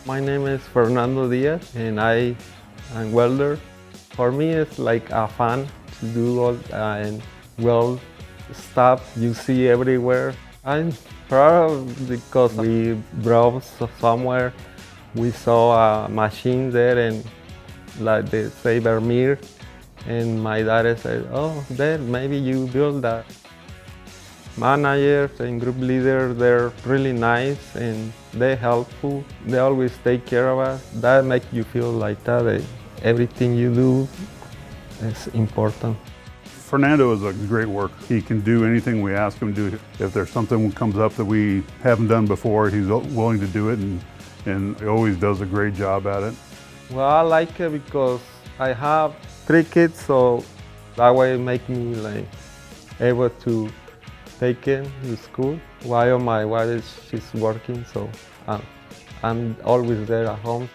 My name is Fernando Diaz and I am welder. For me, it's like a fun to do all and weld stuff you see everywhere. I'm proud because we drove somewhere, we saw a machine there and like the Saber Mir, and my dad said, "Oh, Dad, maybe you build that." Managers and group leaders, they're really nice and they're helpful. They always take care of us. That makes you feel like that everything you do is important. Fernando is a great worker. He can do anything we ask him to do. If there's something that comes up that we haven't done before, he's willing to do it, and he always does a great job at it. Well, I like it because I have 3 kids, so that way it makes me like able to take him to school while my wife she's working, so I'm always there at home.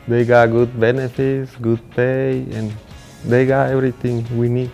They got good benefits, good pay, and they got everything we need.